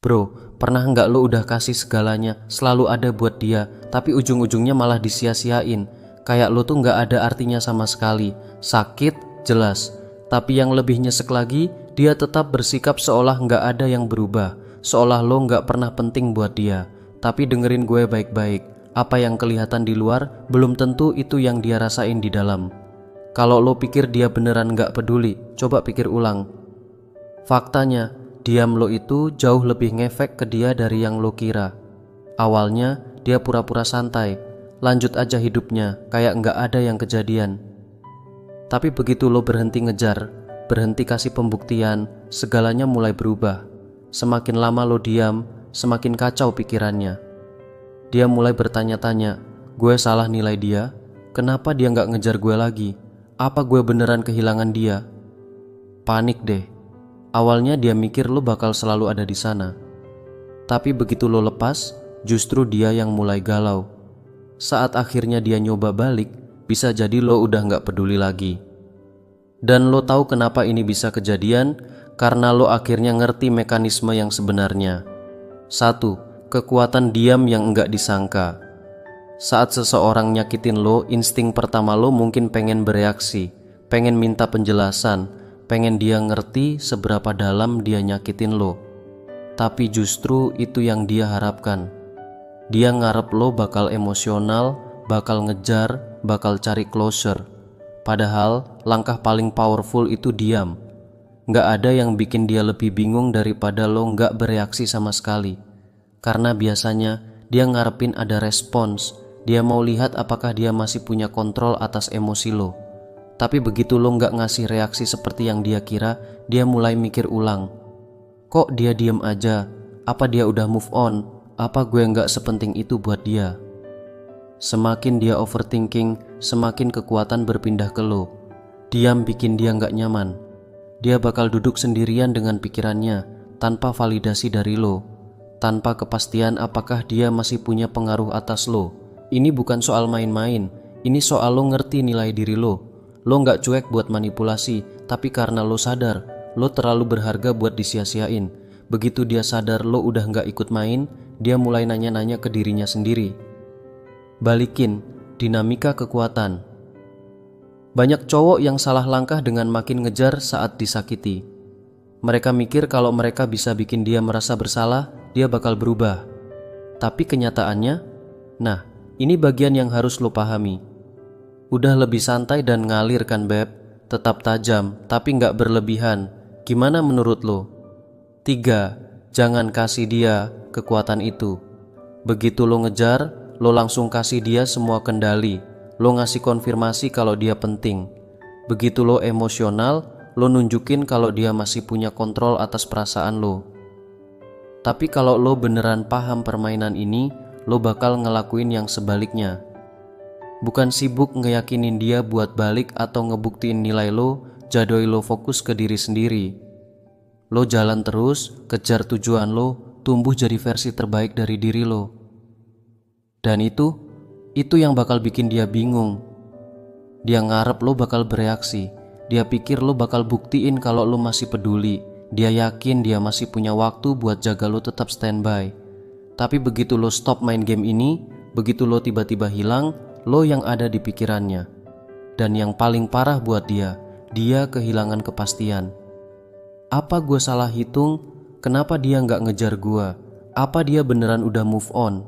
Bro, pernah nggak lo udah kasih segalanya, selalu ada buat dia, tapi ujung-ujungnya malah disia-siain? Kayak lo tuh nggak ada artinya sama sekali. Sakit, jelas. Tapi yang lebih nyesek lagi, dia tetap bersikap seolah nggak ada yang berubah, seolah lo nggak pernah penting buat dia. Tapi dengerin gue baik-baik, apa yang kelihatan di luar belum tentu itu yang dia rasain di dalam. Kalau lo pikir dia beneran nggak peduli, coba pikir ulang. Faktanya, diam lo itu jauh lebih ngefek ke dia dari yang lo kira. Awalnya dia pura-pura santai, lanjut aja hidupnya kayak nggak ada yang kejadian. Tapi begitu lo berhenti ngejar, berhenti kasih pembuktian, segalanya mulai berubah. Semakin lama lo diam, semakin kacau pikirannya. Dia mulai bertanya-tanya, gue salah nilai dia? Kenapa dia nggak ngejar gue lagi? Apa gue beneran kehilangan dia? Panik deh. Awalnya dia mikir lo bakal selalu ada di sana. Tapi begitu lo lepas, justru dia yang mulai galau. Saat akhirnya dia nyoba balik, bisa jadi lo udah gak peduli lagi. Dan lo tahu kenapa ini bisa kejadian? Karena lo akhirnya ngerti mekanisme yang sebenarnya. 1. Kekuatan diam yang enggak disangka. Saat seseorang nyakitin lo, insting pertama lo mungkin pengen bereaksi, pengen minta penjelasan, pengen dia ngerti seberapa dalam dia nyakitin lo. Tapi justru itu yang dia harapkan. Dia ngarep lo bakal emosional, bakal ngejar, bakal cari closure. Padahal langkah paling powerful itu diam. Nggak ada yang bikin dia lebih bingung daripada lo nggak bereaksi sama sekali. Karena biasanya dia ngarepin ada respons. Dia mau lihat apakah dia masih punya kontrol atas emosi lo. Tapi begitu lo nggak ngasih reaksi seperti yang dia kira, dia mulai mikir ulang. Kok dia diem aja? Apa dia udah move on? Apa gue nggak sepenting itu buat dia? Semakin dia overthinking, semakin kekuatan berpindah ke lo. Diam bikin dia nggak nyaman. Dia bakal duduk sendirian dengan pikirannya, tanpa validasi dari lo, tanpa kepastian apakah dia masih punya pengaruh atas lo. Ini bukan soal main-main, ini soal lo ngerti nilai diri lo. Lo nggak cuek buat manipulasi, tapi karena lo sadar, lo terlalu berharga buat disia-siain. Begitu dia sadar lo udah nggak ikut main, dia mulai nanya-nanya ke dirinya sendiri. Balikin, dinamika kekuatan. Banyak cowok yang salah langkah dengan makin ngejar saat disakiti. Mereka mikir kalau mereka bisa bikin dia merasa bersalah, dia bakal berubah. Tapi kenyataannya, nah, ini bagian yang harus lo pahami. Udah lebih santai dan ngalir kan beb, tetap tajam tapi nggak berlebihan. Gimana menurut lo? 3. Jangan kasih dia kekuatan itu. Begitu lo ngejar, lo langsung kasih dia semua kendali. Lo ngasih konfirmasi kalau dia penting. Begitu lo emosional, lo nunjukin kalau dia masih punya kontrol atas perasaan lo. Tapi kalau lo beneran paham permainan ini, lo bakal ngelakuin yang sebaliknya. Bukan sibuk ngeyakinin dia buat balik atau ngebuktiin nilai lo, jadoi lo fokus ke diri sendiri. Lo jalan terus, kejar tujuan lo, tumbuh jadi versi terbaik dari diri lo. Dan itu yang bakal bikin dia bingung. Dia ngarep lo bakal bereaksi. Dia pikir lo bakal buktiin kalau lo masih peduli. Dia yakin dia masih punya waktu buat jaga lo tetap standby. Tapi begitu lo stop main game ini, begitu lo tiba-tiba hilang, lo yang ada di pikirannya. Dan yang paling parah buat dia kehilangan kepastian. Apa gue salah hitung? Kenapa dia nggak ngejar gue? Apa dia beneran udah move on?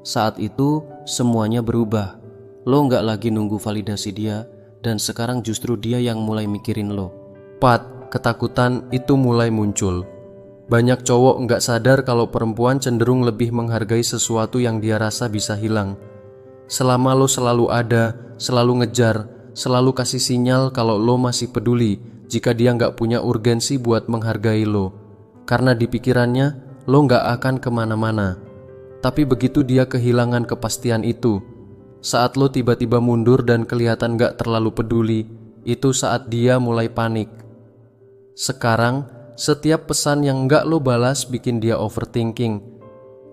Saat itu semuanya berubah. Lo nggak lagi nunggu validasi dia, dan sekarang justru dia yang mulai mikirin lo. 4. Ketakutan itu mulai muncul. Banyak cowok nggak sadar kalau perempuan cenderung lebih menghargai sesuatu yang dia rasa bisa hilang. Selama lo selalu ada, selalu ngejar, selalu kasih sinyal kalau lo masih peduli jika dia nggak punya urgensi buat menghargai lo. Karena di pikirannya, lo nggak akan kemana-mana. Tapi begitu dia kehilangan kepastian itu, saat lo tiba-tiba mundur dan kelihatan nggak terlalu peduli, itu saat dia mulai panik. Sekarang, setiap pesan yang nggak lo balas bikin dia overthinking.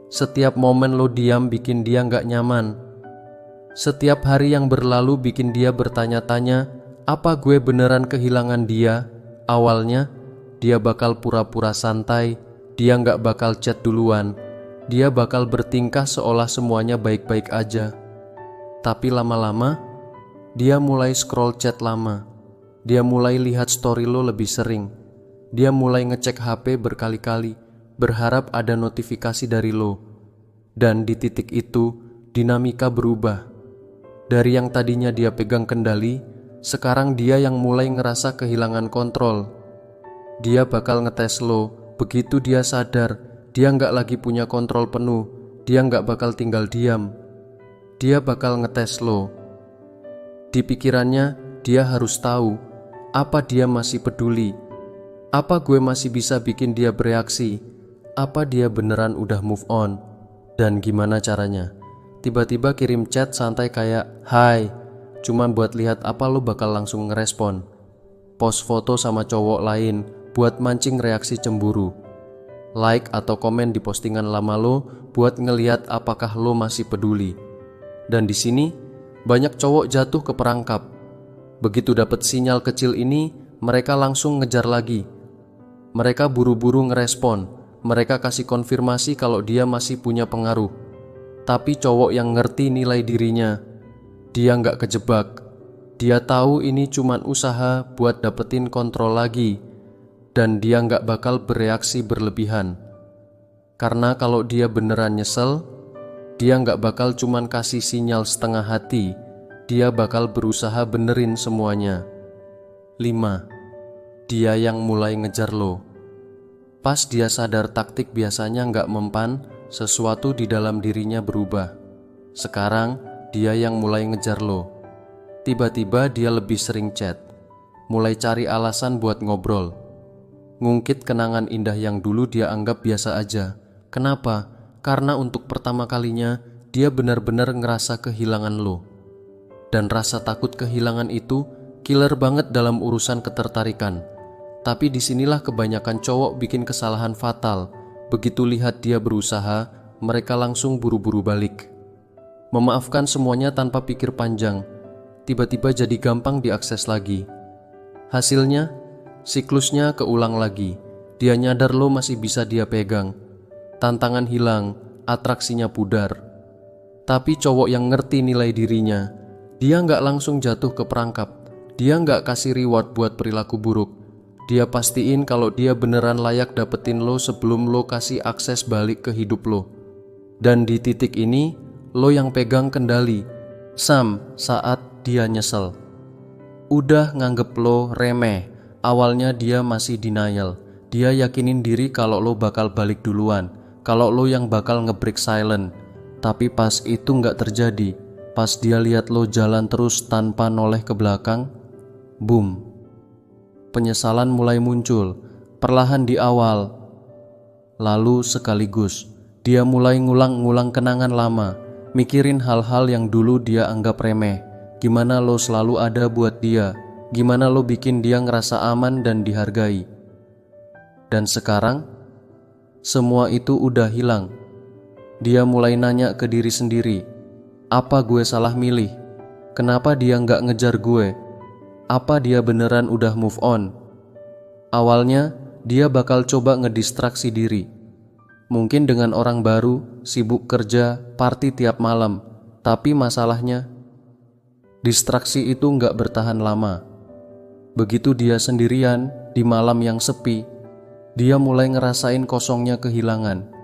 Setiap momen lo diam bikin dia nggak nyaman. Setiap hari yang berlalu bikin dia bertanya-tanya, apa gue beneran kehilangan dia? Awalnya, dia bakal pura-pura santai, Dia nggak bakal chat duluan. Dia bakal bertingkah seolah semuanya baik-baik aja. Tapi lama-lama, dia mulai scroll chat lama. Dia mulai lihat story lo lebih sering. Dia mulai ngecek HP berkali-kali, berharap ada notifikasi dari lo. Dan di titik itu, dinamika berubah. Dari yang tadinya dia pegang kendali, sekarang dia yang mulai ngerasa kehilangan kontrol. Dia bakal ngetes lo. Begitu dia sadar, dia nggak lagi punya kontrol penuh. Dia nggak bakal tinggal diam. Dia bakal ngetes lo. Di pikirannya, dia harus tahu, apa dia masih peduli? Apa gue masih bisa bikin dia bereaksi? Apa dia beneran udah move on? Dan gimana caranya? Tiba-tiba kirim chat santai kayak, "Hai," cuma buat lihat apa lo bakal langsung ngerespon. Post foto sama cowok lain buat mancing reaksi cemburu. Like atau komen di postingan lama lo buat ngeliat apakah lo masih peduli. Dan di sini banyak cowok jatuh ke perangkap. Begitu dapat sinyal kecil ini, mereka langsung ngejar lagi. Mereka buru-buru ngerespon. Mereka kasih konfirmasi kalau dia masih punya pengaruh. Tapi cowok yang ngerti nilai dirinya, dia nggak kejebak. Dia tahu ini cuman usaha buat dapetin kontrol lagi. Dan dia nggak bakal bereaksi berlebihan. Karena kalau dia beneran nyesel, dia nggak bakal cuman kasih sinyal setengah hati. Dia bakal berusaha benerin semuanya. 5. Dia yang mulai ngejar lo. Pas dia sadar taktik biasanya nggak mempan, sesuatu di dalam dirinya berubah. Sekarang dia yang mulai ngejar lo. Tiba-tiba dia lebih sering chat, mulai cari alasan buat ngobrol, ngungkit kenangan indah yang dulu dia anggap biasa aja. Kenapa? Karena untuk pertama kalinya dia benar-benar ngerasa kehilangan lo. Dan rasa takut kehilangan itu killer banget dalam urusan ketertarikan. Tapi disinilah kebanyakan cowok bikin kesalahan fatal. Begitu lihat dia berusaha, mereka langsung buru-buru balik. Memaafkan semuanya tanpa pikir panjang. Tiba-tiba jadi gampang diakses lagi. Hasilnya, siklusnya keulang lagi. Dia nyadar lo masih bisa dia pegang. Tantangan hilang, atraksinya pudar. Tapi cowok yang ngerti nilai dirinya, dia nggak langsung jatuh ke perangkap. Dia nggak kasih reward buat perilaku buruk. Dia pastiin kalau dia beneran layak dapetin lo sebelum lo kasih akses balik ke hidup lo. Dan di titik ini, lo yang pegang kendali. Saat dia nyesel. Udah nganggep lo remeh. Awalnya dia masih denial. Dia yakinin diri kalau lo bakal balik duluan. Kalau lo yang bakal nge-break silent. Tapi pas itu nggak terjadi. Pas dia lihat lo jalan terus tanpa noleh ke belakang, boom. Penyesalan mulai muncul, perlahan di awal. Lalu sekaligus, dia mulai ngulang-ngulang kenangan lama, mikirin hal-hal yang dulu dia anggap remeh. Gimana lo selalu ada buat dia, gimana lo bikin dia ngerasa aman dan dihargai. Dan sekarang, semua itu udah hilang. Dia mulai nanya ke diri sendiri, apa gue salah milih? Kenapa dia nggak ngejar gue? Apa dia beneran udah move on? Awalnya, dia bakal coba ngedistraksi diri. Mungkin dengan orang baru, sibuk kerja, party tiap malam. Tapi masalahnya, distraksi itu nggak bertahan lama. Begitu dia sendirian di malam yang sepi, dia mulai ngerasain kosongnya kehilangan.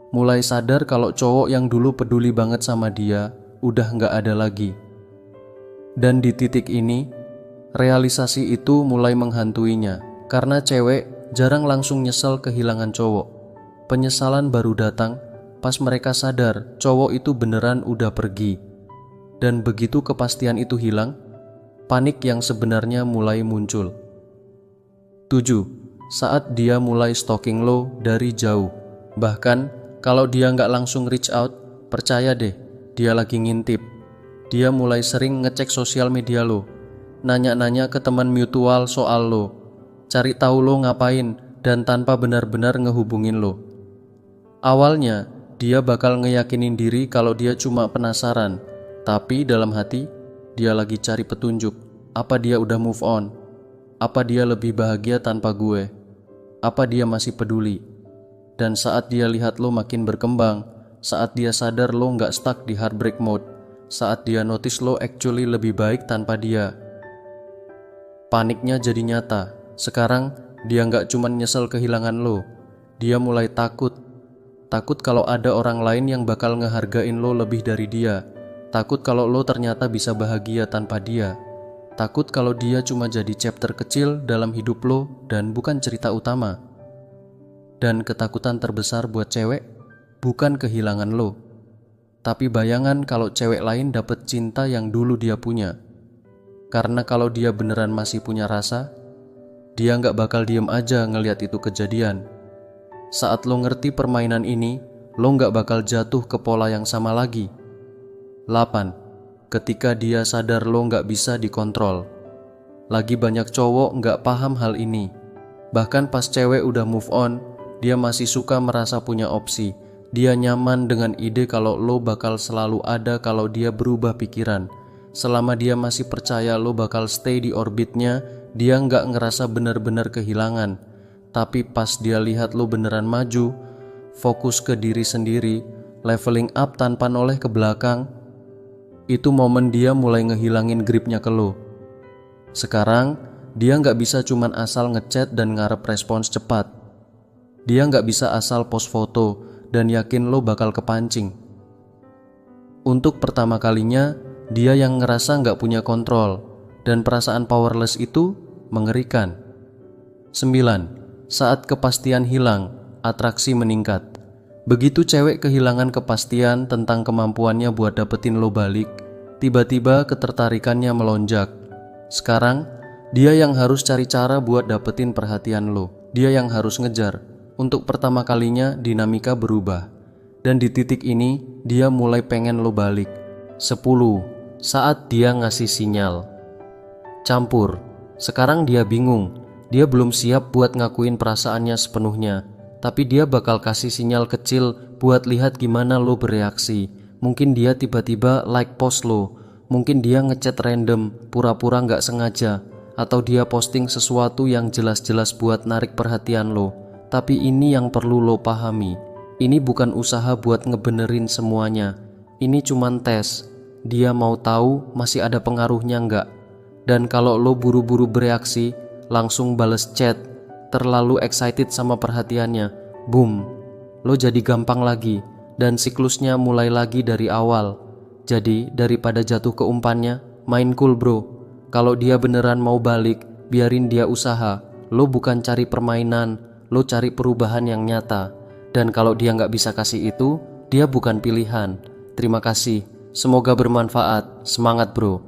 Mulai sadar kalau cowok yang dulu peduli banget sama dia udah nggak ada lagi. Dan di titik ini, realisasi itu mulai menghantuinya. Karena cewek jarang langsung nyesel kehilangan cowok. Penyesalan baru datang pas mereka sadar cowok itu beneran udah pergi. Dan begitu kepastian itu hilang, panik yang sebenarnya mulai muncul. 7. Saat dia mulai stalking lo dari jauh. Bahkan kalau dia nggak langsung reach out, percaya deh, dia lagi ngintip. Dia mulai sering ngecek sosial media lo, nanya-nanya ke teman mutual soal lo, cari tahu lo ngapain, dan tanpa benar-benar ngehubungin lo. Awalnya, dia bakal ngeyakinin diri kalau dia cuma penasaran, tapi dalam hati, dia lagi cari petunjuk. Apa dia udah move on? Apa dia lebih bahagia tanpa gue? Apa dia masih peduli? Dan saat dia lihat lo makin berkembang, saat dia sadar lo nggak stuck di heartbreak mode, saat dia notice lo actually lebih baik tanpa dia, paniknya jadi nyata. Sekarang dia nggak cuma nyesel kehilangan lo, dia mulai takut. Takut kalau ada orang lain yang bakal ngehargain lo lebih dari dia. Takut kalau lo ternyata bisa bahagia tanpa dia. Takut kalau dia cuma jadi chapter kecil dalam hidup lo dan bukan cerita utama. Dan ketakutan terbesar buat cewek bukan kehilangan lo, tapi bayangan kalau cewek lain dapet cinta yang dulu dia punya. Karena kalau dia beneran masih punya rasa, dia nggak bakal diem aja ngeliat itu kejadian. Saat lo ngerti permainan ini, lo nggak bakal jatuh ke pola yang sama lagi. 8. Ketika dia sadar lo nggak bisa dikontrol. Lagi banyak cowok nggak paham hal ini. Bahkan pas cewek udah move on, dia masih suka merasa punya opsi. Dia nyaman dengan ide kalau lo bakal selalu ada kalau dia berubah pikiran. Selama dia masih percaya lo bakal stay di orbitnya, dia nggak ngerasa benar-benar kehilangan. Tapi pas dia lihat lo beneran maju, fokus ke diri sendiri, leveling up tanpa noleh ke belakang, itu momen dia mulai ngehilangin gripnya ke lo. Sekarang, dia nggak bisa cuman asal ngechat dan ngarep respons cepat. Dia nggak bisa asal post foto dan yakin lo bakal kepancing. Untuk pertama kalinya, dia yang ngerasa nggak punya kontrol, dan perasaan powerless itu mengerikan. 9. Saat kepastian hilang, atraksi meningkat. Begitu cewek kehilangan kepastian tentang kemampuannya buat dapetin lo balik, tiba-tiba ketertarikannya melonjak. Sekarang, dia yang harus cari cara buat dapetin perhatian lo. Dia yang harus ngejar. Untuk pertama kalinya dinamika berubah. Dan di titik ini dia mulai pengen lo balik. 10. Saat dia ngasih sinyal. Campur. Sekarang dia bingung. Dia belum siap buat ngakuin perasaannya sepenuhnya. Tapi dia bakal kasih sinyal kecil buat lihat gimana lo bereaksi. Mungkin dia tiba-tiba like post lo. Mungkin dia ngechat random, pura-pura gak sengaja. Atau dia posting sesuatu yang jelas-jelas buat narik perhatian lo. Tapi ini yang perlu lo pahami. Ini bukan usaha buat ngebenerin semuanya. Ini cuman tes. Dia mau tahu masih ada pengaruhnya nggak. Dan kalau lo buru-buru bereaksi, langsung bales chat, terlalu excited sama perhatiannya, boom, lo jadi gampang lagi. Dan siklusnya mulai lagi dari awal. Jadi daripada jatuh ke umpannya, main cool bro. Kalau dia beneran mau balik, biarin dia usaha. Lo bukan cari permainan, lo cari perubahan yang nyata. Dan kalau dia nggak bisa kasih itu, dia bukan pilihan. Terima kasih. Semoga bermanfaat. Semangat bro.